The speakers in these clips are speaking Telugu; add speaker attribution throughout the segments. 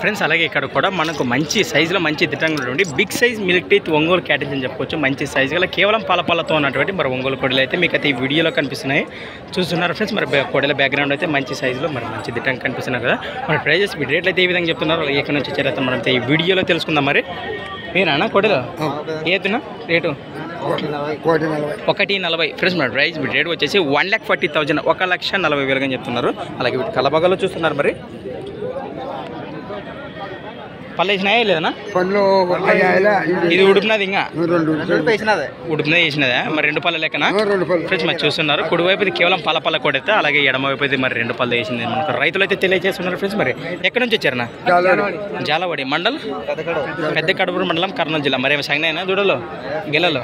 Speaker 1: ఫ్రెండ్స్ అలాగే ఇక్కడ కూడా మనకు మంచి సైజులో మంచి దిట్టంగా ఉన్నటువంటి big size milk teeth Ongole క్యాటేజ్ అని చెప్పుకోవచ్చు. మంచి సైజు గల కేవలం పాలతో ఉన్నటువంటి మరి ఒంగోలు కొడలు అయితే మీకు అయితే ఈ వీడియోలో కనిపిస్తున్నాయి చూస్తున్నారు ఫ్రెండ్స్. మరి కొడల బ్యాక్గ్రౌండ్ అయితే మంచి సైజులో మరి మంచి దిట్టంగా కనిపిస్తున్నారు కదా. మరి ప్రైజెస్ రేట్లు అయితే ఏ విధంగా చెప్తున్నారు ఎక్కడి నుంచి వచ్చారైతే మనం ఈ వీడియోలో తెలుసుకుందాం. మరి మీరేనా కొడలు ఏతున్నా రేటు 1,40,000 ఫ్రెండ్స్. మరి ప్రైస్ రేట్ వచ్చేసి 1,40,000 1,40,000 అని చెప్తున్నారు. అలాగే వీటి కలబగలో చూస్తున్నారు. మరి పళ్ళు వేసినాయా లేదన్నా? ఇది ఉడుపునది ఇంకా ఉడుపునది వేసినదా? మరి 2 పళ్ళ లెక్కన ఫ్రెండ్స్ మరి చూస్తున్నారు. కుడివైపు ఇది కేవలం పళ్ళ కొడితే, అలాగే ఎడమవైపు ఇది మరి 2 పళ్ళు వేసింది మనకు రైతులు అయితే తెలియజేస్తున్నారు ఫ్రెండ్స్. మరి ఎక్కడి నుంచి వచ్చారన్నా? జాలవాడి మండల్ పెద్ద కడుపు మండలం కర్నూలు జిల్లా. మరి సంగనైనా దూడలో గెలలో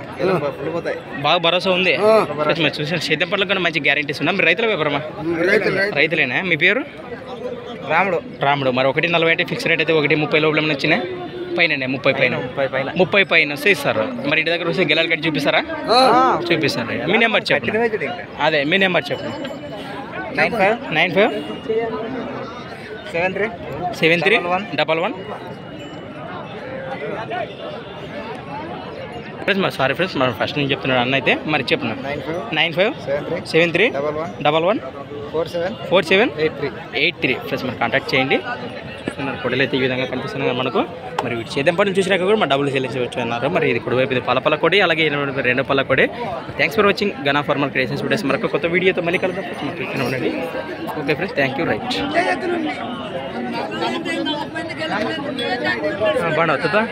Speaker 1: బాగా భరోసా ఉంది ఫ్రెండ్స్. మరి చూసిన సేద్యం పళ్ళకు కూడా మంచి గ్యారెంటీస్ ఉన్నాయి. మరి రైతుల వ్యాపారమా? రైతులేనా? మీ పేరు? రాముడు. మరి 1,40 అంటే ఫిక్స్ రేట్ అయితే 1,30 లోపల వచ్చినాయి పైన 30 పైన వస్తే ఇస్తారు. మరి ఇంటి దగ్గర వస్తే గెలాలు కట్టి చూపిస్తారా? చూపిస్తారు. మీ నెంబర్ చెప్పండి. అదే మీ నెంబర్ చెప్పండి. 95 73 11 ఫ్రెండ్స్. మరి సారీ ఫ్రెండ్స్, మనం ఫస్ట్ నుంచి చెప్తున్నాడు అన్న అయితే. మరి చెప్పిన 95 73 11 4783 ఫ్రెండ్స్. మరి కాంటాక్ట్ చేయండి. చూస్తున్నారు కొడలు అయితే ఈ విధంగా కనిపిస్తున్నాయి కదా మనకు. మరి వీటి సేద్యం పనులు చూసినాక కూడా మన డబ్బులు చెల్లించవచ్చు అన్నారు. మరి ఇది కుడివైపు ఇది పళ్ళ కొడి, అలాగే 2 పళ్ళ కొడి. థ్యాంక్స్ ఫర్ వాచింగ్ గనా ఫార్మల్ క్రియేషన్స్ వీడియోస్. మరొక కొత్త వీడియోతో మళ్ళీ కలుద్దాం. ఉండండి. Okay friends, thank you. Right బాగా అవుతుందా?